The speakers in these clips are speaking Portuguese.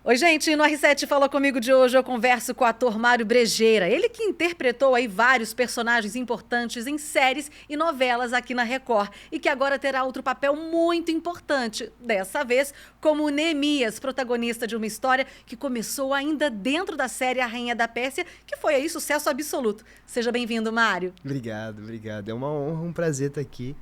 Oi, gente, no R7 Fala Comigo de hoje eu converso com o ator Mário Brejeira. Ele que interpretou aí vários personagens importantes em séries e novelas aqui na Record e que agora terá outro papel muito importante, dessa vez como Neemias, protagonista de uma história que começou ainda dentro da série A Rainha da Pérsia, que foi aí sucesso absoluto. Seja bem-vindo, Mário. Obrigado. É uma honra, um prazer estar aqui,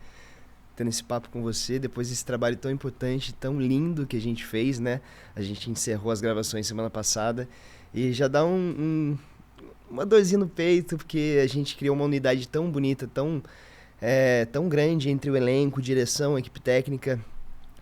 tendo esse papo com você, depois desse trabalho tão importante, tão lindo que a gente fez, né? A gente encerrou as gravações semana passada e já dá uma dorzinha no peito, porque a gente criou uma unidade tão bonita, tão grande entre o elenco, direção, equipe técnica.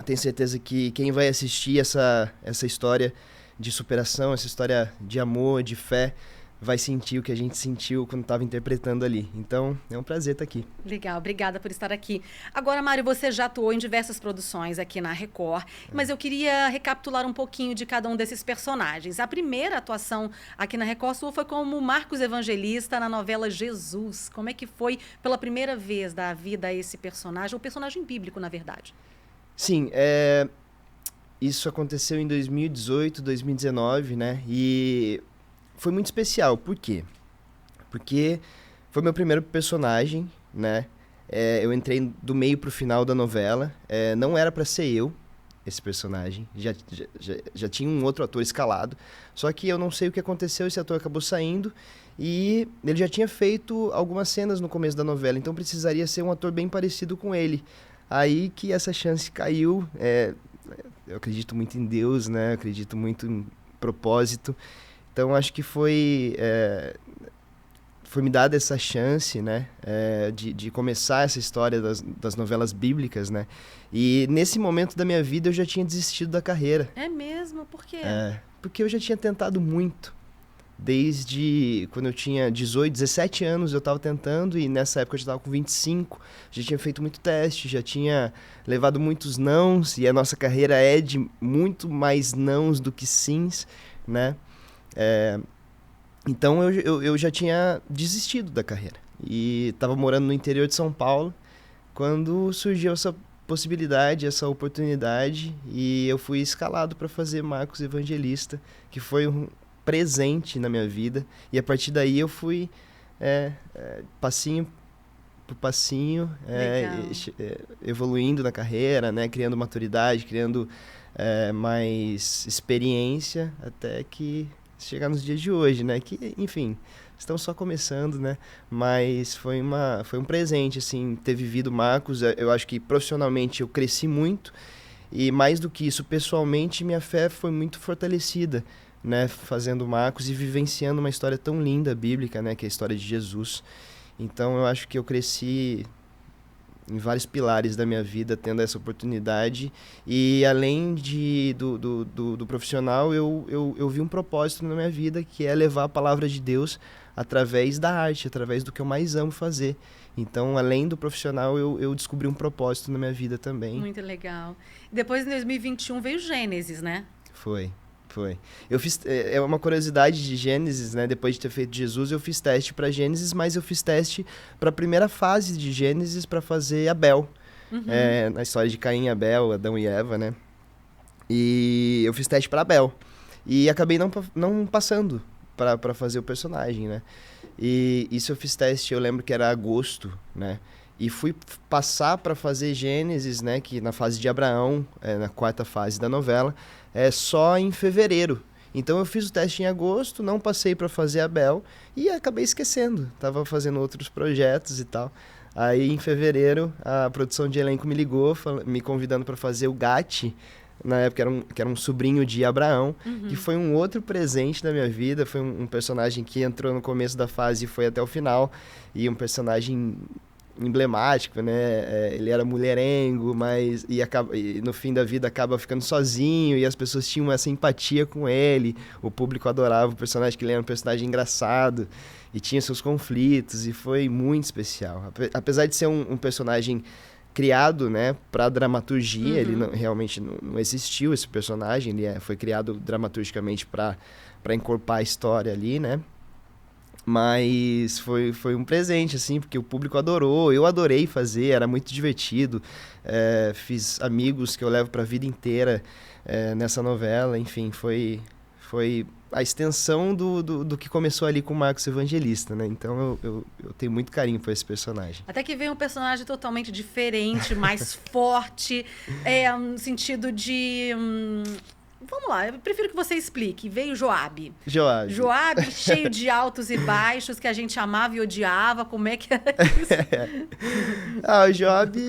Tenho certeza que quem vai assistir essa história de superação, essa história de amor, de fé, vai sentir o que a gente sentiu quando estava interpretando ali. Então, é um prazer estar aqui. Legal, obrigada por estar aqui. Agora, Mário, você já atuou em diversas produções aqui na Record, mas eu queria recapitular um pouquinho de cada um desses personagens. A primeira atuação aqui na Record sua foi como Marcos Evangelista na novela Jesus. Como é que foi pela primeira vez dar vida a esse personagem, o personagem bíblico, na verdade? Sim, isso aconteceu em 2018, 2019, né? E foi muito especial. Por quê? Porque foi meu primeiro personagem, né? Eu entrei do meio pro final da novela. Não era pra ser eu, esse personagem. Já tinha um outro ator escalado. Só que eu não sei o que aconteceu, esse ator acabou saindo. E ele já tinha feito algumas cenas no começo da novela. Então precisaria ser um ator bem parecido com ele. Aí que essa chance caiu. Eu acredito muito em Deus, né? Eu acredito muito em propósito. Então, acho que foi me dada essa chance, né, de começar essa história das novelas bíblicas, né? E nesse momento da minha vida eu já tinha desistido da carreira. É mesmo? Por quê? Porque eu já tinha tentado muito. Desde quando eu tinha 18, 17 anos eu estava tentando e nessa época eu já estava com 25, já tinha feito muito teste, já tinha levado muitos nãos e a nossa carreira é de muito mais nãos do que sims, né? Então eu já tinha desistido da carreira e estava morando no interior de São Paulo quando surgiu essa possibilidade, essa oportunidade e eu fui escalado para fazer Marcos Evangelista, que foi um presente na minha vida e a partir daí eu fui passinho por passinho evoluindo na carreira, né, criando maturidade, criando mais experiência até que chegar nos dias de hoje, né? Que, enfim, estão só começando, né? Mas foi um presente, assim, ter vivido Marcos. Eu acho que profissionalmente eu cresci muito e mais do que isso, pessoalmente, minha fé foi muito fortalecida, né? Fazendo Marcos e vivenciando uma história tão linda, bíblica, né? Que é a história de Jesus. Então, eu acho que eu cresci em vários pilares da minha vida, tendo essa oportunidade. E além do profissional, eu vi um propósito na minha vida, que é levar a palavra de Deus através da arte, através do que eu mais amo fazer. Então, além do profissional, eu descobri um propósito na minha vida também. Muito legal. Depois, em 2021, veio Gênesis, né? Foi. Eu fiz, uma curiosidade de Gênesis, né? Depois de ter feito Jesus, eu fiz teste para Gênesis, mas eu fiz teste para a primeira fase de Gênesis para fazer Abel. Na história de Caim e Abel, Adão e Eva, né? E eu fiz teste para Abel. E acabei não passando para fazer o personagem, né? E isso eu fiz teste, eu lembro que era agosto, né? E fui passar para fazer Gênesis, né? Que na fase de Abraão, na quarta fase da novela, só em fevereiro. Então eu fiz o teste em agosto, não passei para fazer Abel e acabei esquecendo. Tava fazendo outros projetos e tal. Aí em fevereiro a produção de elenco me ligou, me convidando para fazer o Gati, na época que era um sobrinho de Abraão, que foi um outro presente da minha vida. Foi um personagem que entrou no começo da fase e foi até o final. E um personagem emblemático, né? Ele era mulherengo, mas e no fim da vida acaba ficando sozinho e as pessoas tinham essa empatia com ele. O público adorava o personagem, que ele era um personagem engraçado e tinha seus conflitos e foi muito especial. Apesar de ser um personagem criado, né, para dramaturgia, ele realmente não existiu esse personagem, ele foi criado dramaturgicamente para encorpar a história ali, né? Mas foi um presente, assim, porque o público adorou, eu adorei fazer, era muito divertido. Fiz amigos que eu levo para a vida inteira nessa novela, enfim, foi Foi a extensão do que começou ali com o Marcos Evangelista, né? Então eu tenho muito carinho por esse personagem. Até que veio um personagem totalmente diferente, mais forte, no sentido de... vamos lá, eu prefiro que você explique. Veio Joabe. Joabe cheio de altos e baixos, que a gente amava e odiava. Como é que era isso? O Joabe...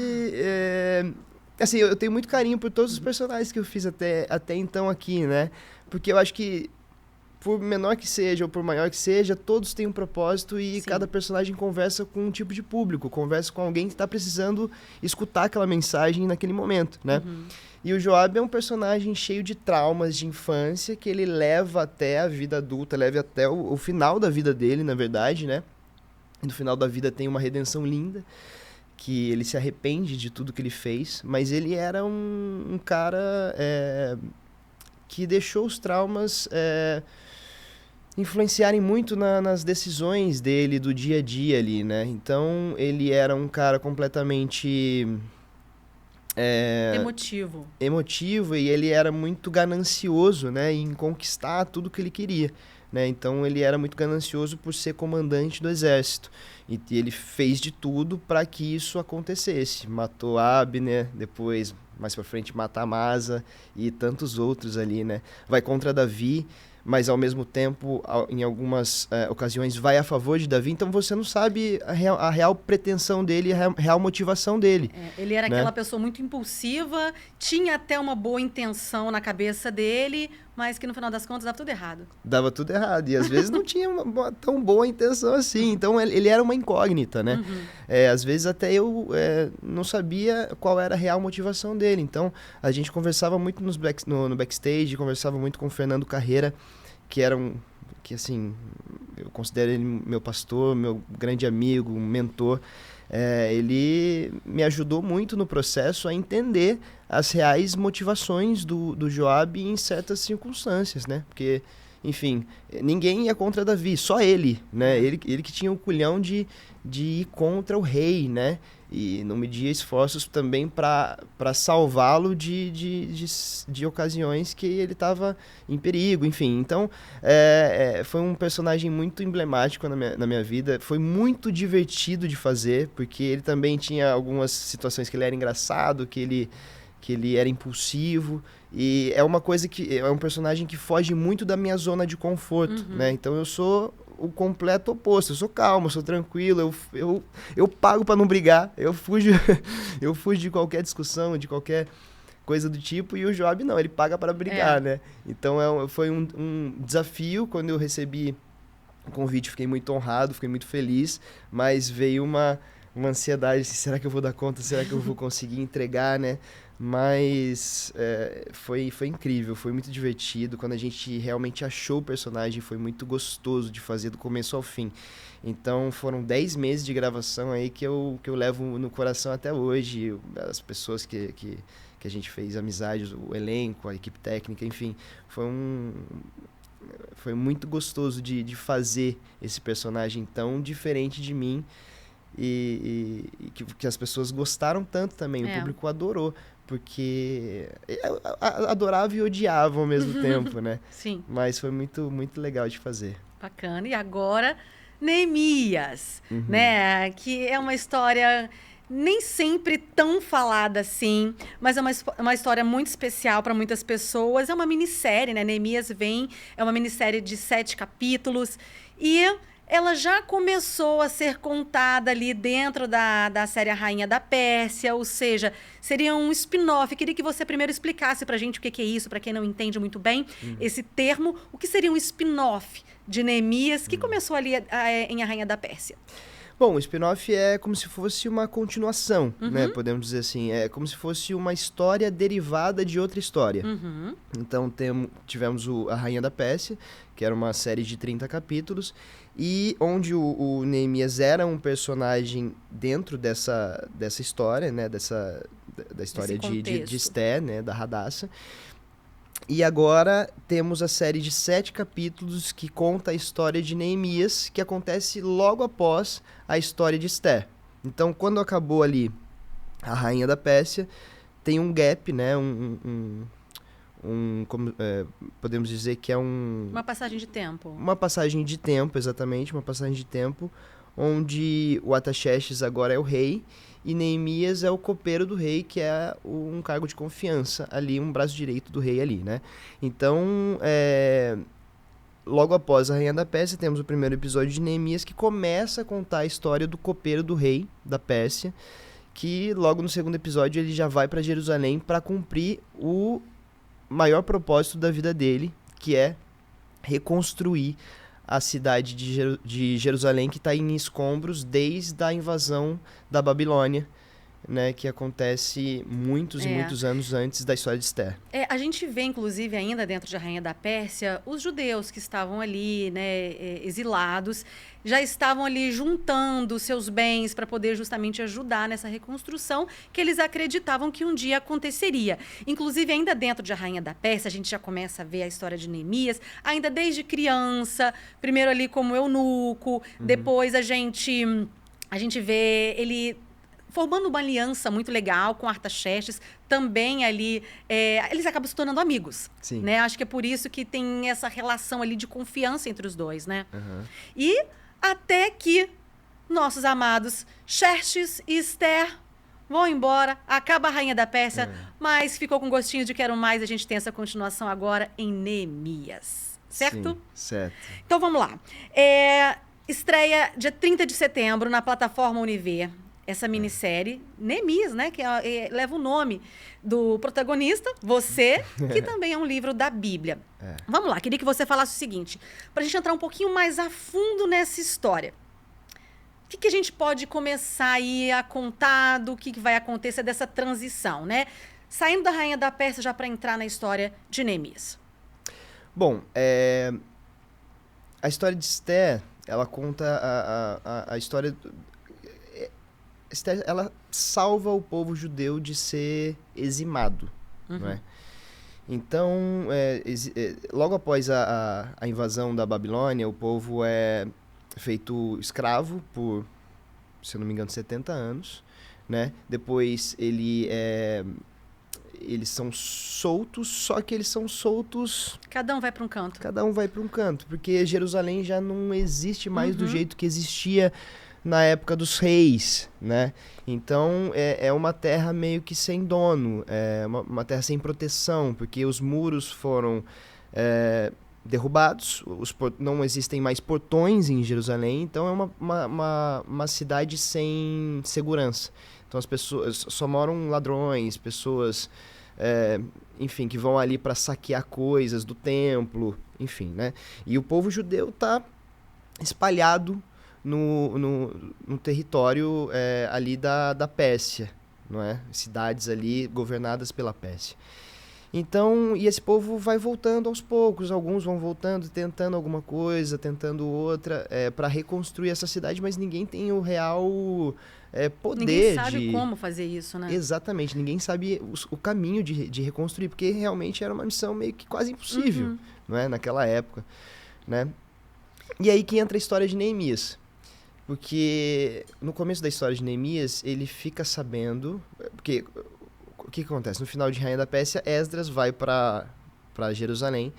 Assim, eu tenho muito carinho por todos os personagens que eu fiz até então aqui, né? Porque eu acho que, por menor que seja ou por maior que seja, todos têm um propósito e Sim. cada personagem conversa com um tipo de público, conversa com alguém que está precisando escutar aquela mensagem naquele momento, né? E o Joabe é um personagem cheio de traumas de infância que ele leva até a vida adulta, leva até o final da vida dele, na verdade, né? E no final da vida tem uma redenção linda, que ele se arrepende de tudo que ele fez, mas ele era um cara que deixou os traumas influenciarem muito nas decisões dele, do dia a dia ali, né? Então, ele era um cara completamente... emotivo, e ele era muito ganancioso, né, em conquistar tudo que ele queria, né? Então ele era muito ganancioso por ser comandante do exército, e ele fez de tudo para que isso acontecesse. Matou Abner, depois mais para frente mata Amasa e tantos outros ali, né? Vai contra Davi, mas ao mesmo tempo, em algumas ocasiões, vai a favor de Davi. Então você não sabe a real pretensão dele, a real motivação dele. Ele era, né? aquela pessoa muito impulsiva, tinha até uma boa intenção na cabeça dele, mas que no final das contas dava tudo errado. Dava tudo errado, e às vezes não tinha uma tão boa intenção assim. Então ele era uma incógnita, né? Às vezes até eu não sabia qual era a real motivação dele. Então a gente conversava muito no backstage, conversava muito com o Fernando Carreira, que assim, eu considero ele meu pastor, meu grande amigo, um mentor. Ele me ajudou muito no processo a entender as reais motivações do Joabe em certas circunstâncias, né? Porque, enfim, ninguém ia contra Davi, só ele, né? Ele que tinha o culhão de ir contra o rei, né? E não media esforços também para salvá-lo de ocasiões que ele estava em perigo, enfim. Então, foi um personagem muito emblemático na minha vida. Foi muito divertido de fazer, porque ele também tinha algumas situações que ele era engraçado, que ele era impulsivo. E é uma coisa que... é um personagem que foge muito da minha zona de conforto, né? Então, eu sou o completo oposto. Eu sou calmo, eu sou tranquilo, eu pago para não brigar, eu fujo de qualquer discussão, de qualquer coisa do tipo, e o Joabe não, ele paga para brigar, né? Então foi um desafio. Quando eu recebi o convite, fiquei muito honrado, fiquei muito feliz, mas veio uma ansiedade, assim, será que eu vou dar conta, será que eu vou conseguir entregar, né? Mas foi incrível, foi muito divertido. Quando a gente realmente achou o personagem, foi muito gostoso de fazer do começo ao fim. Então foram 10 meses de gravação aí que eu levo no coração até hoje. As pessoas que a gente fez amizade, o elenco, a equipe técnica, enfim. Foi muito gostoso de fazer esse personagem tão diferente de mim. E que as pessoas gostaram tanto também, o público adorou, porque adorava e odiava ao mesmo tempo, né? Sim. Mas foi muito, muito legal de fazer. Bacana. E agora, Neemias, né? Que é uma história nem sempre tão falada assim, mas é uma história muito especial para muitas pessoas. É uma minissérie, né? Neemias é uma minissérie de 7 capítulos e ela já começou a ser contada ali dentro da série A Rainha da Pérsia, ou seja, seria um spin-off. Eu queria que você primeiro explicasse pra gente o que é isso, para quem não entende muito bem esse termo. O que seria um spin-off de Neemias, que começou ali em A Rainha da Pérsia? Bom, o spin-off é como se fosse uma continuação, né? Podemos dizer assim. É como se fosse uma história derivada de outra história. Então, tivemos A Rainha da Pérsia, que era uma série de 30 capítulos, e onde o Neemias era um personagem dentro dessa história, né? Da história de Esté, né? Da Hadassah. E agora temos a série de 7 capítulos que conta a história de Neemias, que acontece logo após a história de Esté. Então, quando acabou ali A Rainha da Pérsia, tem um gap, né? podemos dizer que é Uma passagem de tempo. Uma passagem de tempo, exatamente, uma passagem de tempo, onde o Artaxerxes agora é o rei e Neemias é o copeiro do rei, que é um cargo de confiança ali, um braço direito do rei ali, né? Então, logo após a Rainha da Pérsia, temos o primeiro episódio de Neemias, que começa a contar a história do copeiro do rei da Pérsia, que logo no segundo episódio ele já vai para Jerusalém para cumprir o maior propósito da vida dele, que é reconstruir a cidade de Jerusalém, que está em escombros desde a invasão da Babilônia, né, que acontece muitos e muitos anos antes da história de Esther. A gente vê, inclusive, ainda dentro de A Rainha da Pérsia, os judeus que estavam ali, né, exilados, já estavam ali juntando seus bens para poder justamente ajudar nessa reconstrução que eles acreditavam que um dia aconteceria. Inclusive, ainda dentro de A Rainha da Pérsia, a gente já começa a ver a história de Neemias, ainda desde criança, primeiro ali como eunuco, depois a gente vê ele formando uma aliança muito legal com Artaxerxes, também ali, eles acabam se tornando amigos. Sim. Né? Acho que é por isso que tem essa relação ali de confiança entre os dois, né? E até que nossos amados Xerxes e Esther vão embora, acaba a Rainha da Pérsia, mas ficou com gostinho de quero mais, a gente tem essa continuação agora em Neemias. Certo? Sim, certo. Então vamos lá. Estreia dia 30 de setembro na plataforma Univer. Essa minissérie, Neemias, né? Que leva o nome do protagonista, você, que também é um livro da Bíblia. Vamos lá, queria que você falasse o seguinte, para a gente entrar um pouquinho mais a fundo nessa história. O que a gente pode começar aí a contar do que vai acontecer dessa transição, né? Saindo da Rainha da Pérsia já para entrar na história de Neemias. Bom, a história de Esther, ela conta a história... Esther, ela salva o povo judeu de ser eximado, não é? Então, logo após a invasão da Babilônia, o povo é feito escravo por, se eu não me engano, 70 anos, né? Depois eles são soltos, só que eles são soltos... Cada um vai para um canto. Cada um vai para um canto, porque Jerusalém já não existe mais do jeito que existia na época dos reis, né? Então, é uma terra meio que sem dono, uma terra sem proteção, porque os muros foram derrubados, não existem mais portões em Jerusalém, então é uma cidade sem segurança. Então, as pessoas só moram ladrões, pessoas, enfim, que vão ali para saquear coisas do templo, enfim, né? E o povo judeu está espalhado no território ali da Pérsia, não é? Cidades ali governadas pela Pérsia. Então, e esse povo vai voltando aos poucos, alguns vão voltando, tentando alguma coisa, tentando outra, para reconstruir essa cidade, mas ninguém tem o real poder de... Ninguém sabe como fazer isso, né? Exatamente, ninguém sabe o caminho de reconstruir, porque realmente era uma missão meio que quase impossível, não é? Naquela época, né? E aí que entra a história de Neemias. Porque no começo da história de Neemias, ele fica sabendo... Porque o que acontece? No final de Rainha da Pérsia, Esdras vai para Jerusalém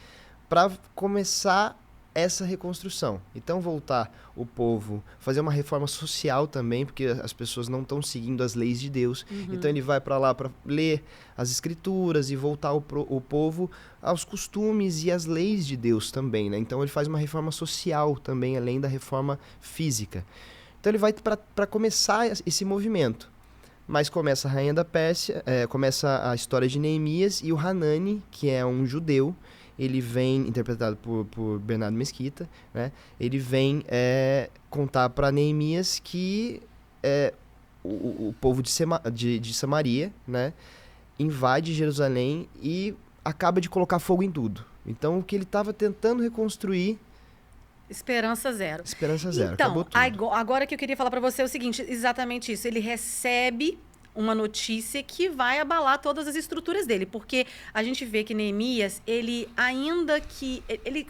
para começar essa reconstrução. Então, voltar o povo, fazer uma reforma social também, porque as pessoas não estão seguindo as leis de Deus. Então, ele vai para lá para ler as escrituras e voltar o povo aos costumes e às leis de Deus também, né? Então, ele faz uma reforma social também, além da reforma física. Então, ele vai para começar esse movimento. Mas começa a Rainha da Pérsia, começa a história de Neemias e o Hanani, que é um judeu, ele vem, interpretado por Bernardo Mesquita, né? Ele vem contar para Neemias que o povo de Samaria, né, invade Jerusalém e acaba de colocar fogo em tudo. Então, o que ele estava tentando reconstruir... Esperança zero. Esperança zero, então, acabou tudo. Agora que eu queria falar para você é o seguinte, exatamente isso. Ele recebe uma notícia que vai abalar todas as estruturas dele, porque a gente vê que Neemias, ele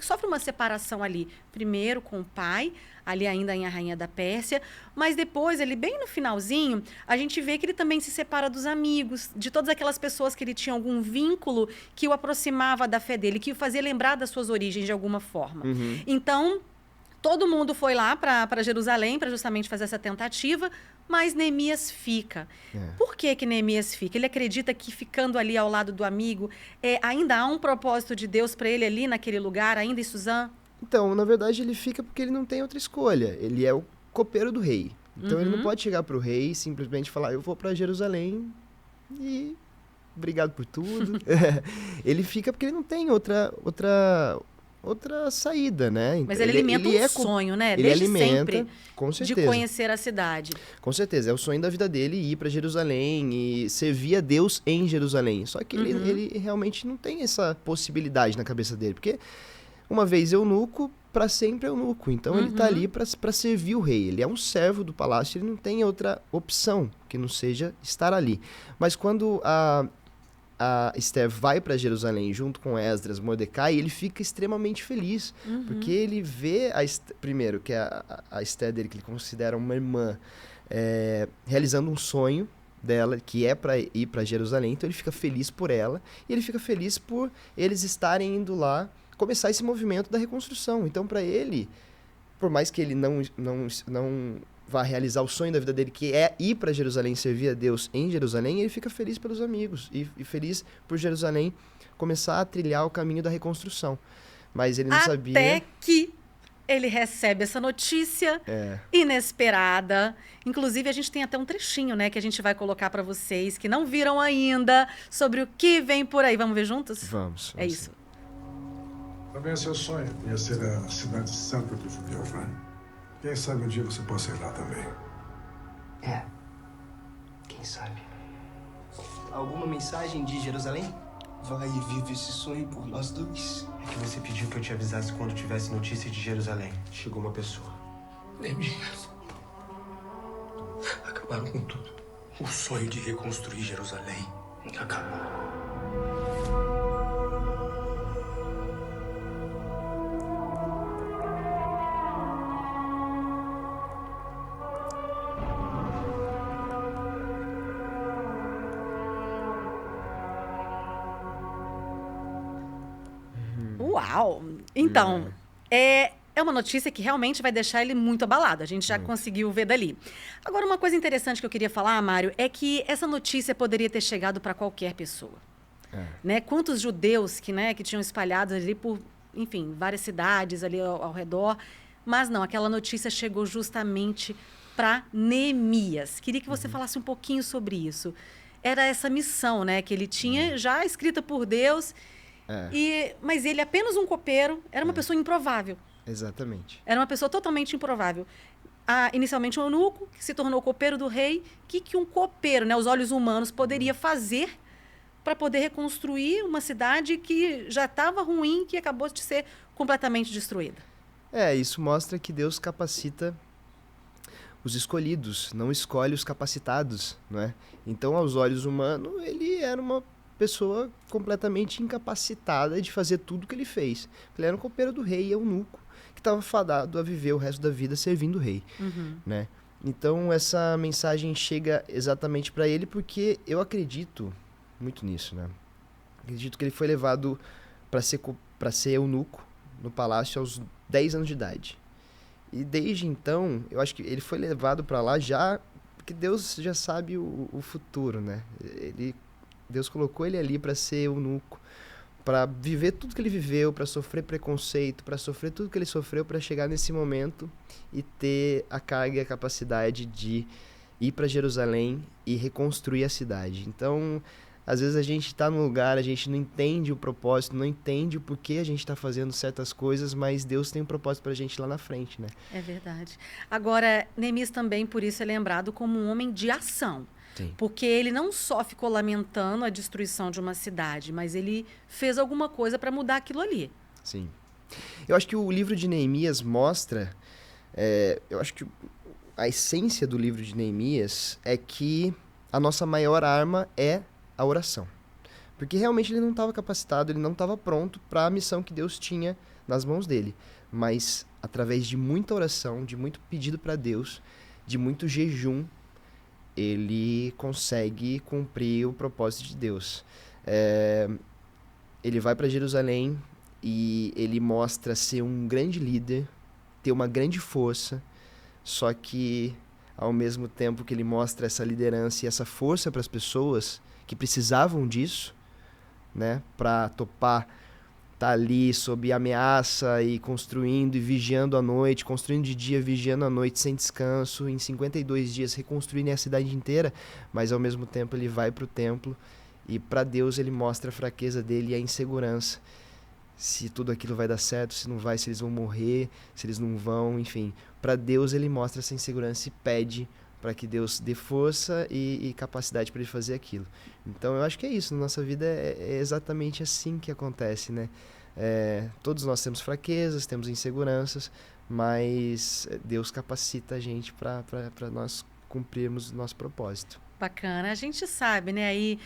sofre uma separação ali, primeiro com o pai, ali ainda em A Rainha da Pérsia, mas depois, ele bem no finalzinho, a gente vê que ele também se separa dos amigos, de todas aquelas pessoas que ele tinha algum vínculo que o aproximava da fé dele, que o fazia lembrar das suas origens de alguma forma. Então, todo mundo foi lá para Jerusalém para justamente fazer essa tentativa, mas Neemias fica. Por que Neemias fica? Ele acredita que ficando ali ao lado do amigo, ainda há um propósito de Deus para ele ali naquele lugar, ainda em Suzã? Então, na verdade, ele fica porque ele não tem outra escolha. Ele é o copeiro do rei. Então, ele não pode chegar para o rei e simplesmente falar, eu vou para Jerusalém e obrigado por tudo. Ele fica porque ele não tem outra saída, né? Mas ele alimenta um sonho, né? Ele Desde alimenta, sempre, com certeza. de conhecer a cidade. Com certeza, é o sonho da vida dele ir para Jerusalém e servir a Deus em Jerusalém. Só que ele realmente não tem essa possibilidade na cabeça dele, porque uma vez eunuco, para sempre eunuco. Então ele está ali para servir o rei. Ele é um servo do palácio, ele não tem outra opção que não seja estar ali. Mas quando a Esther vai para Jerusalém junto com Esdras, Mordecai, ele fica extremamente feliz, porque ele vê, primeiro, que a Esther dele, que ele considera uma irmã, realizando um sonho dela, que é para ir para Jerusalém, então ele fica feliz por ela, e ele fica feliz por eles estarem indo lá, começar esse movimento da reconstrução. Então, para ele, por mais que ele não vá realizar o sonho da vida dele, que é ir para Jerusalém, servir a Deus em Jerusalém, ele fica feliz pelos amigos e feliz por Jerusalém começar a trilhar o caminho da reconstrução. Mas ele não sabia... Até que ele recebe essa notícia inesperada. Inclusive, a gente tem até um trechinho, né, que a gente vai colocar para vocês, que não viram ainda, sobre o que vem por aí. Vamos ver juntos? Vamos. É isso. Também é seu sonho conhecer a cidade santa dos judeus, né? Quem sabe um dia você possa ir lá também. Quem sabe? Alguma mensagem de Jerusalém? Vai e vive esse sonho por nós dois. É que você pediu que eu te avisasse quando tivesse notícia de Jerusalém. Chegou uma pessoa. Neemias. Acabaram com tudo. O sonho de reconstruir Jerusalém acabou. Uau! Então, é uma notícia que realmente vai deixar ele muito abalado. A gente já conseguiu ver dali. Agora, uma coisa interessante que eu queria falar, Mário, é que essa notícia poderia ter chegado para qualquer pessoa. Né? Quantos judeus que tinham espalhados ali por, enfim, várias cidades ali ao redor. Mas não, aquela notícia chegou justamente para Neemias. Queria que você falasse um pouquinho sobre isso. Era essa missão, né, que ele tinha já escrita por Deus... Mas ele, apenas um copeiro, era uma pessoa improvável. Exatamente. Era uma pessoa totalmente improvável. Inicialmente um eunuco, que se tornou copeiro do rei. O que um copeiro, né, os olhos humanos, poderia fazer para poder reconstruir uma cidade que já estava ruim, que acabou de ser completamente destruída? Isso mostra que Deus capacita os escolhidos, não escolhe os capacitados, não é? Então, aos olhos humanos, ele era uma pessoa completamente incapacitada de fazer tudo o que ele fez. Ele era um copeiro do rei, eunuco, que estava fadado a viver o resto da vida servindo o rei, né? Então, essa mensagem chega exatamente para ele porque eu acredito muito nisso, né? Acredito que ele foi levado para ser eunuco no palácio aos 10 anos de idade. E desde então, eu acho que ele foi levado para lá já porque Deus já sabe o futuro, né? Deus colocou ele ali para ser eunuco, para viver tudo que ele viveu, para sofrer preconceito, para sofrer tudo que ele sofreu, para chegar nesse momento e ter a carga e a capacidade de ir para Jerusalém e reconstruir a cidade. Então, às vezes a gente está num lugar, a gente não entende o propósito, não entende o porquê a gente está fazendo certas coisas, mas Deus tem um propósito para a gente lá na frente, né? É verdade. Agora, Neemias também, por isso, é lembrado como um homem de ação. Sim. Porque ele não só ficou lamentando a destruição de uma cidade, mas ele fez alguma coisa para mudar aquilo ali. Sim. Eu acho que o livro de Neemias mostra... eu acho que a essência do livro de Neemias é que a nossa maior arma é a oração. Porque realmente ele não estava capacitado, ele não estava pronto para a missão que Deus tinha nas mãos dele. Mas através de muita oração, de muito pedido para Deus, de muito jejum, ele consegue cumprir o propósito de Deus. Ele vai para Jerusalém e ele mostra ser um grande líder, ter uma grande força, só que ao mesmo tempo que ele mostra essa liderança e essa força para as pessoas que precisavam disso, né, para topar estar ali sob ameaça e construindo e vigiando à noite, construindo de dia, vigiando à noite sem descanso, em 52 dias reconstruindo a cidade inteira, mas ao mesmo tempo ele vai para o templo e para Deus ele mostra a fraqueza dele e a insegurança. Se tudo aquilo vai dar certo, se não vai, se eles vão morrer, se eles não vão, enfim. Para Deus ele mostra essa insegurança e pede para que Deus dê força e capacidade para ele fazer aquilo. Então eu acho que é isso, na nossa vida é exatamente assim que acontece, né? Todos nós temos fraquezas, temos inseguranças, mas Deus capacita a gente para nós cumprirmos o nosso propósito. Bacana. A gente sabe, né, aí,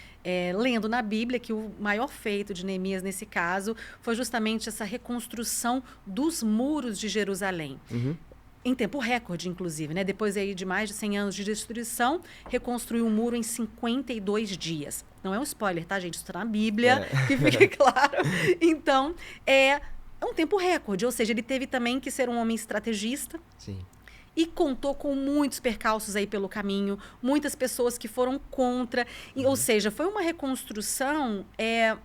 lendo na Bíblia, que o maior feito de Neemias, nesse caso, foi justamente essa reconstrução dos muros de Jerusalém. Uhum. Em tempo recorde, inclusive, né? Depois aí de mais de 100 anos de destruição, reconstruiu o muro em 52 dias. Não é um spoiler, tá, gente? Isso está na Bíblia, que fique claro. Então, é um tempo recorde, ou seja, ele teve também que ser um homem estrategista. Sim. E contou com muitos percalços aí pelo caminho, muitas pessoas que foram contra. Ou seja, foi uma reconstrução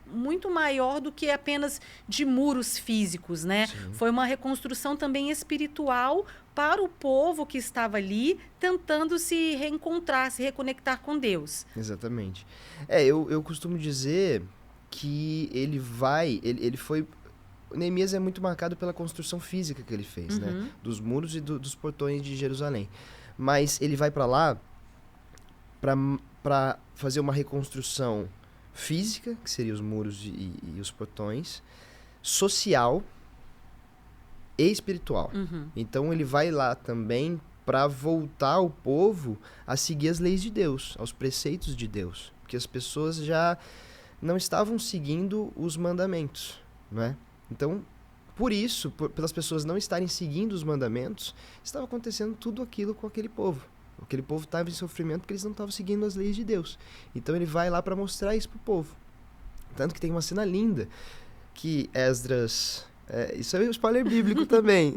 muito maior do que apenas de muros físicos, né? Sim. Foi uma reconstrução também espiritual para o povo que estava ali tentando se reencontrar, se reconectar com Deus. Exatamente. Eu costumo dizer que ele foi... Neemias é muito marcado pela construção física que ele fez, né? Dos muros e dos portões de Jerusalém. Mas ele vai para lá para fazer uma reconstrução física, que seria os muros e os portões, social e espiritual. Então ele vai lá também para voltar o povo a seguir as leis de Deus, aos preceitos de Deus. Porque as pessoas já não estavam seguindo os mandamentos, não é? Então, por isso, pelas pessoas não estarem seguindo os mandamentos, estava acontecendo tudo aquilo com aquele povo. Aquele povo estava em sofrimento porque eles não estavam seguindo as leis de Deus. Então ele vai lá para mostrar isso para o povo. Tanto que tem uma cena linda que Esdras... isso é um spoiler bíblico também,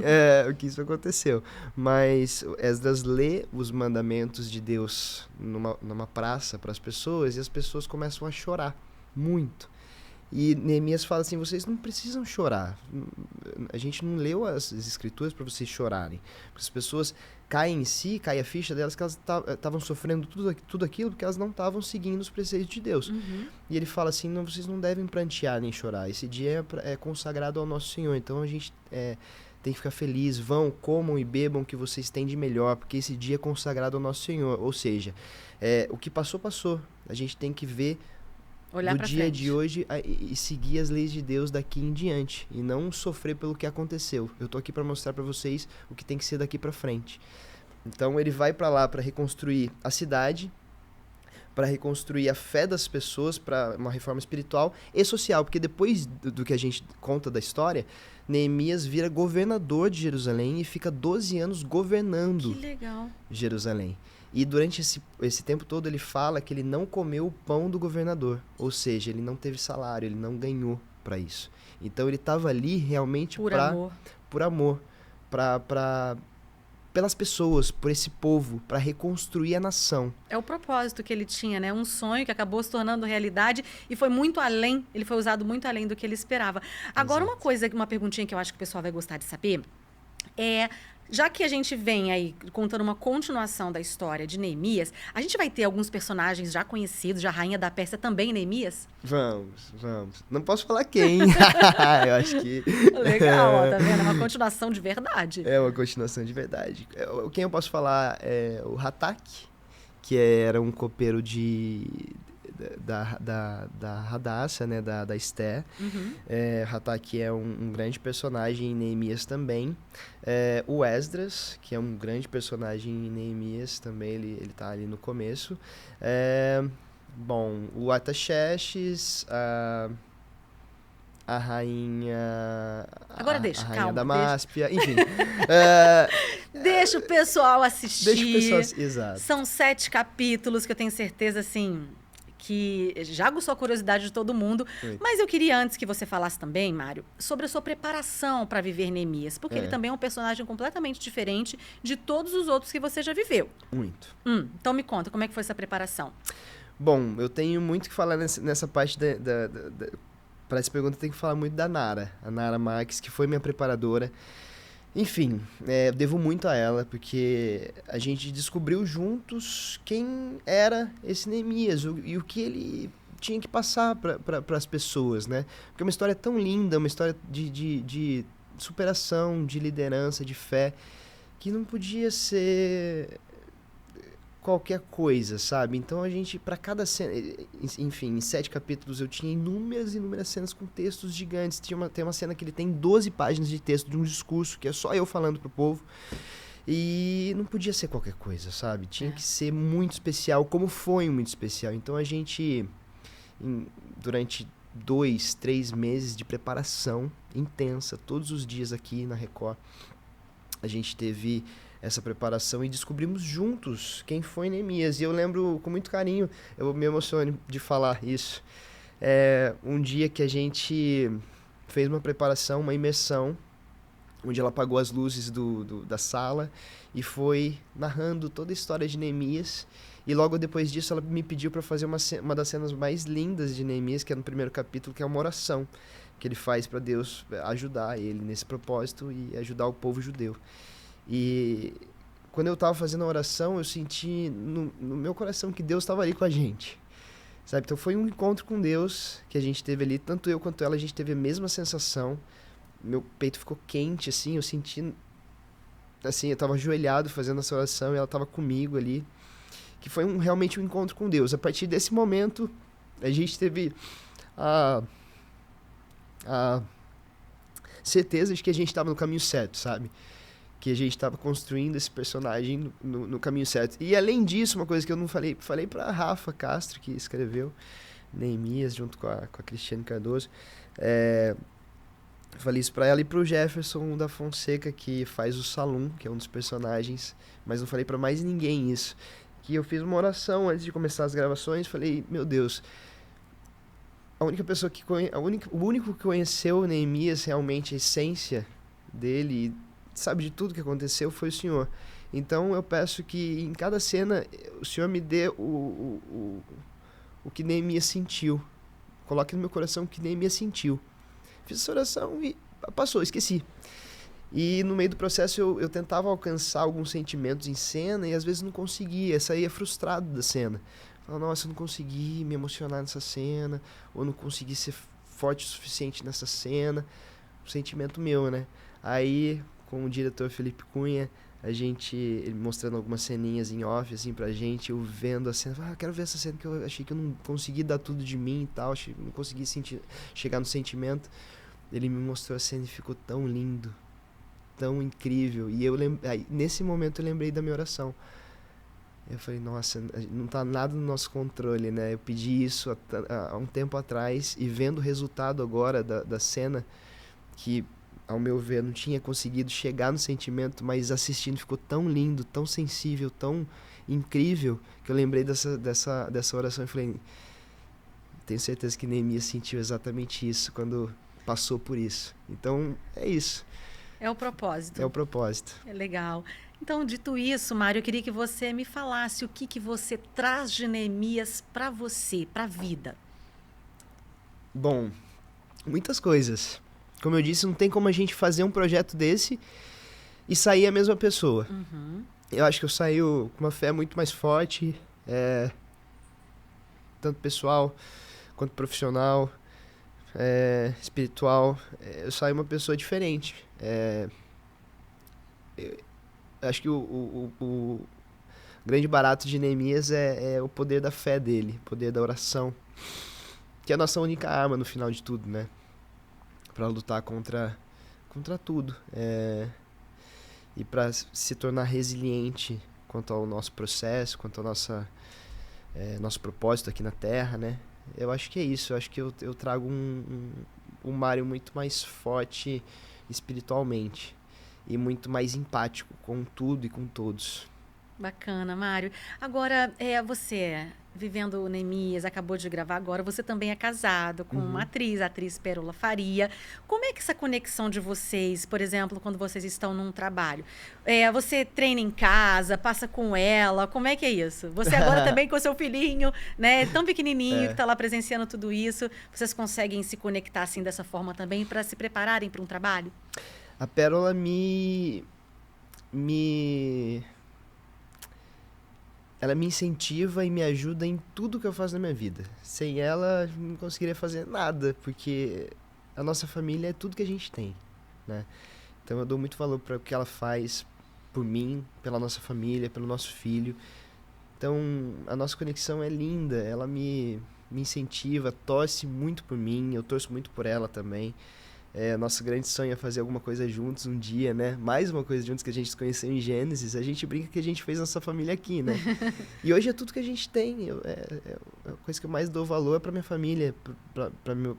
o que isso aconteceu. Mas Esdras lê os mandamentos de Deus numa praça para as pessoas e as pessoas começam a chorar muito. E Neemias fala assim, vocês não precisam chorar. A gente não leu as escrituras para vocês chorarem. Porque as pessoas caem em si, cai a ficha delas que elas estavam sofrendo tudo aquilo porque elas não estavam seguindo os preceitos de Deus. E ele fala assim, não, vocês não devem prantear nem chorar. Esse dia é consagrado ao nosso Senhor. Então a gente tem que ficar feliz. Vão, comam e bebam o que vocês têm de melhor, porque esse dia é consagrado ao nosso Senhor. Ou seja, o que passou, passou. A gente tem que ver olhar do pra dia frente. de hoje e seguir as leis de Deus daqui em diante e não sofrer pelo que aconteceu. Eu tô aqui para mostrar para vocês o que tem que ser daqui para frente. Então ele vai para lá para reconstruir a cidade, para reconstruir a fé das pessoas, para uma reforma espiritual e social, porque depois do que a gente conta da história, Neemias vira governador de Jerusalém e fica 12 anos governando Que legal. Jerusalém. E durante esse tempo todo ele fala que ele não comeu o pão do governador. Ou seja, ele não teve salário, ele não ganhou para isso. Então ele estava ali realmente Por amor. pelas pessoas, por esse povo, para reconstruir a nação. É o propósito que ele tinha, né? Um sonho que acabou se tornando realidade e foi muito além, ele foi usado muito além do que ele esperava. Agora, uma perguntinha que eu acho que o pessoal vai gostar de saber já que a gente vem aí contando uma continuação da história de Neemias, a gente vai ter alguns personagens já conhecidos, já Rainha da Pérsia também, Neemias? Vamos. Não posso falar quem. Eu acho que... Legal, ó, tá vendo? É uma continuação de verdade. É uma continuação de verdade. Quem eu posso falar é o Hatak, que era um copeiro da Hadassah, né, da Esther. Uhum. Hatak é um grande personagem em Neemias também. O Esdras, que é um grande personagem em Neemias também, ele tá ali no começo. Bom, o Artaxerxes, a rainha... Agora deixa, a rainha calma, da deixa. Máspia, enfim. Deixa o pessoal assistir. Deixa o pessoal... Exato. São 7 capítulos que eu tenho certeza, assim, que já aguçou a curiosidade de todo mundo. Muito. Mas eu queria, antes que você falasse também, Mário, sobre a sua preparação para viver Neemias. Porque ele também é um personagem completamente diferente de todos os outros que você já viveu. Muito. Então me conta, como é que foi essa preparação? Bom, eu tenho muito que falar nessa parte para essa pergunta, eu tenho que falar muito da Nara. A Nara Marques, que foi minha preparadora. Enfim, eu devo muito a ela, porque a gente descobriu juntos quem era esse Neemias e o que ele tinha que passar para as pessoas, né? Porque é uma história tão linda, uma história de superação, de liderança, de fé, que não podia ser qualquer coisa, sabe? Então a gente, para cada cena, enfim, em 7 capítulos eu tinha inúmeras cenas com textos gigantes. Tem uma cena que ele tem 12 páginas de texto de um discurso, que é só eu falando pro povo. E não podia ser qualquer coisa, sabe? Tinha que ser muito especial, como foi muito especial. Então a gente, durante 2, 3 meses de preparação intensa, todos os dias aqui na Record, a gente teve essa preparação e descobrimos juntos quem foi Neemias. E eu lembro com muito carinho, eu me emociono de falar isso. Um dia que a gente fez uma preparação, uma imersão, onde ela apagou as luzes da sala e foi narrando toda a história de Neemias. E logo depois disso ela me pediu para fazer uma das cenas mais lindas de Neemias, que é no primeiro capítulo, que é uma oração que ele faz para Deus ajudar ele nesse propósito e ajudar o povo judeu. E quando eu estava fazendo a oração, eu senti no meu coração que Deus estava ali com a gente, sabe? Então foi um encontro com Deus que a gente teve ali, tanto eu quanto ela, a gente teve a mesma sensação. Meu peito ficou quente, assim, eu senti, assim, eu estava ajoelhado fazendo essa oração e ela estava comigo ali, que foi realmente um encontro com Deus. A partir desse momento, a gente teve a certeza de que a gente estava no caminho certo, sabe? Que a gente estava construindo esse personagem no caminho certo. E além disso, uma coisa que eu não falei para a Rafa Castro, que escreveu Neemias junto com a Cristiane Cardoso, falei isso para ela e para o Jefferson da Fonseca, que faz o Salum, que é um dos personagens, mas não falei para mais ninguém isso. Que eu fiz uma oração antes de começar as gravações, falei, meu Deus, o único que conheceu Neemias realmente, a essência dele, sabe de tudo que aconteceu, foi o Senhor. Então eu peço que em cada cena o Senhor me dê o que Neemias sentiu. Coloque no meu coração o que Neemias sentiu. Fiz essa oração e passou, esqueci. E no meio do processo eu tentava alcançar alguns sentimentos em cena e às vezes não conseguia, saía frustrado da cena. Falava, nossa, eu não consegui me emocionar nessa cena, ou não consegui ser forte o suficiente nessa cena. Um sentimento meu, né? Aí, com o diretor Felipe Cunha, ele mostrando algumas ceninhas em off, assim, pra gente, eu vendo a cena, quero ver essa cena que eu achei que eu não consegui dar tudo de mim e tal, achei que eu não consegui chegar no sentimento. Ele me mostrou a cena e ficou tão lindo, tão incrível. E aí, nesse momento eu lembrei da minha oração. Eu falei, nossa, não tá nada no nosso controle, né? Eu pedi isso há um tempo atrás e vendo o resultado agora da cena, que ao meu ver não tinha conseguido chegar no sentimento, mas assistindo ficou tão lindo, tão sensível, tão incrível, que eu lembrei dessa oração e falei, tenho certeza que Neemias sentiu exatamente isso quando passou por isso. Então, é isso. É o propósito. É o propósito. É legal. Então, dito isso, Mário, eu queria que você me falasse o que você traz de Neemias para você, para a vida. Bom, muitas coisas. Como eu disse, não tem como a gente fazer um projeto desse e sair a mesma pessoa. Uhum. Eu acho que eu saio com uma fé muito mais forte, tanto pessoal quanto profissional, espiritual. Eu saio uma pessoa diferente. Acho que O grande barato de Neemias é o poder da fé dele, o poder da oração, que é a nossa única arma no final de tudo, né? Para lutar contra tudo. E para se tornar resiliente quanto ao nosso processo, quanto ao nosso propósito aqui na Terra, né? Eu acho que é isso. Eu acho que eu trago um Mário muito mais forte espiritualmente e muito mais empático com tudo e com todos. Bacana, Mário. Agora, você, vivendo o Neemias, acabou de gravar agora, você também é casado com uma atriz, a atriz Pérola Faria. Como é que essa conexão de vocês, por exemplo, quando vocês estão num trabalho? Você treina em casa, passa com ela, como é que é isso? Você agora também com seu filhinho, né, tão pequenininho, que está lá presenciando tudo isso, vocês conseguem se conectar assim dessa forma também para se prepararem para um trabalho? A Pérola ela me incentiva e me ajuda em tudo que eu faço na minha vida. Sem ela, eu não conseguiria fazer nada, porque a nossa família é tudo que a gente tem, né? Então eu dou muito valor para o que ela faz por mim, pela nossa família, pelo nosso filho. Então a nossa conexão é linda, ela me incentiva, torce muito por mim, eu torço muito por ela também. Nosso grande sonho é fazer alguma coisa juntos um dia, né? Mais uma coisa juntos que a gente se conheceu em Gênesis. A gente brinca que a gente fez nossa família aqui, né? E hoje é tudo que a gente tem. A coisa que eu mais dou valor é pra minha família,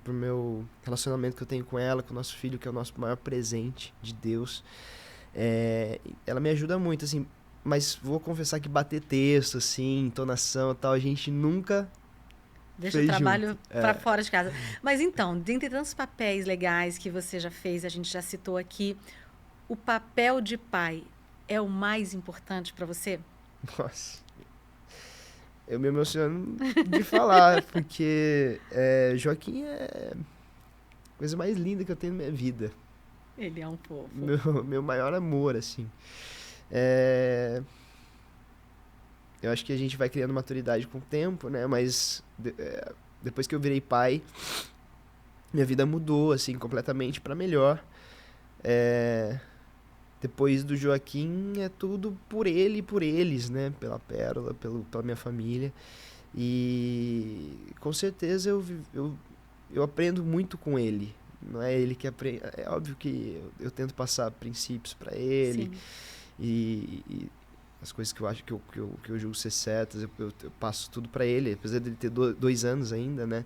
pro meu relacionamento que eu tenho com ela, com o nosso filho, que é o nosso maior presente de Deus. Ela me ajuda muito, assim. Mas vou confessar que bater texto, assim, entonação e tal, a gente nunca... Deixa o trabalho para fora de casa. Mas então, dentre tantos papéis legais que você já fez, a gente já citou aqui, o papel de pai é o mais importante para você? Nossa, eu me emociono de falar, porque Joaquim é a coisa mais linda que eu tenho na minha vida. Ele é um fofo. Meu maior amor, assim. Eu acho que a gente vai criando maturidade com o tempo, né? Mas depois que eu virei pai, minha vida mudou, assim, completamente para melhor. Depois do Joaquim, é tudo por ele e por eles, né? Pela Pérola, pela minha família. E com certeza eu aprendo muito com ele. Não é ele que aprende. É óbvio que eu tento passar princípios para ele. Sim. E as coisas que eu acho que eu julgo ser certas, eu passo tudo para ele, apesar dele ter 2 anos ainda, né?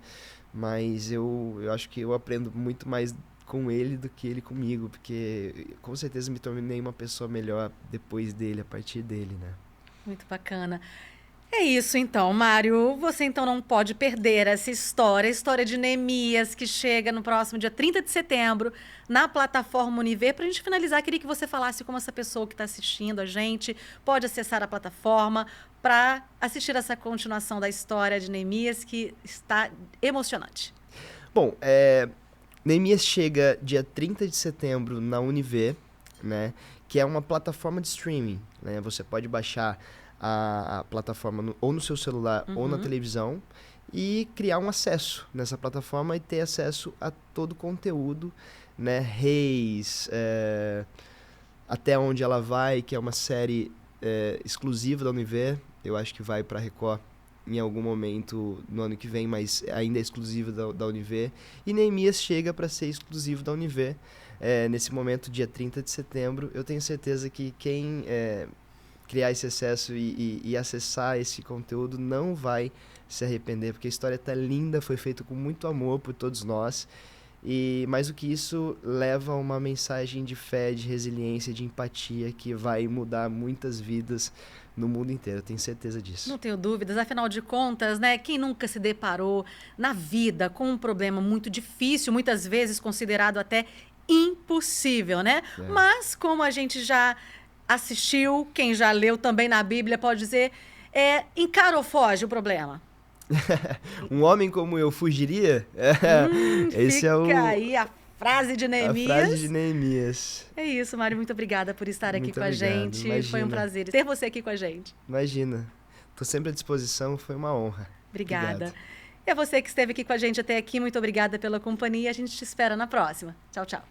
Mas eu acho que eu aprendo muito mais com ele do que ele comigo, porque com certeza me tornei uma pessoa melhor depois dele, a partir dele, né? Muito bacana. É isso então, Mário. Você então não pode perder essa história, a história de Neemias, que chega no próximo dia 30 de setembro na plataforma Univer. Para a gente finalizar, queria que você falasse como essa pessoa que está assistindo a gente pode acessar a plataforma para assistir essa continuação da história de Neemias, que está emocionante. Bom, Neemias chega dia 30 de setembro na Univer, né? Que é uma plataforma de streaming, né? Você pode baixar a plataforma ou no seu celular ou na televisão e criar um acesso nessa plataforma e ter acesso a todo o conteúdo, né? Reis, Até Onde Ela Vai, que é uma série exclusiva da Univer. Eu acho que vai para a Record em algum momento no ano que vem, mas ainda é exclusiva da Univer. E Neemias chega para ser exclusivo da Univer nesse momento, dia 30 de setembro. Eu tenho certeza que quem criar esse acesso e acessar esse conteúdo não vai se arrepender, porque a história tá linda, foi feita com muito amor por todos nós, e mais do que isso, leva uma mensagem de fé, de resiliência, de empatia, que vai mudar muitas vidas no mundo inteiro, eu tenho certeza disso. Não tenho dúvidas, afinal de contas, né, quem nunca se deparou na vida com um problema muito difícil, muitas vezes considerado até impossível, né? Mas como a gente já assistiu, quem já leu também na Bíblia pode dizer, encara ou foge o problema? Um homem como eu fugiria? Esse fica aí a frase de Neemias. A frase de Neemias. É isso, Mário, muito obrigada por estar aqui Muito com obrigado, a gente. imagina. Foi um prazer ter você aqui com a gente. Imagina, estou sempre à disposição, foi uma honra. Obrigada. Obrigado. E a você que esteve aqui com a gente até aqui, muito obrigada pela companhia. A gente te espera na próxima. Tchau, tchau.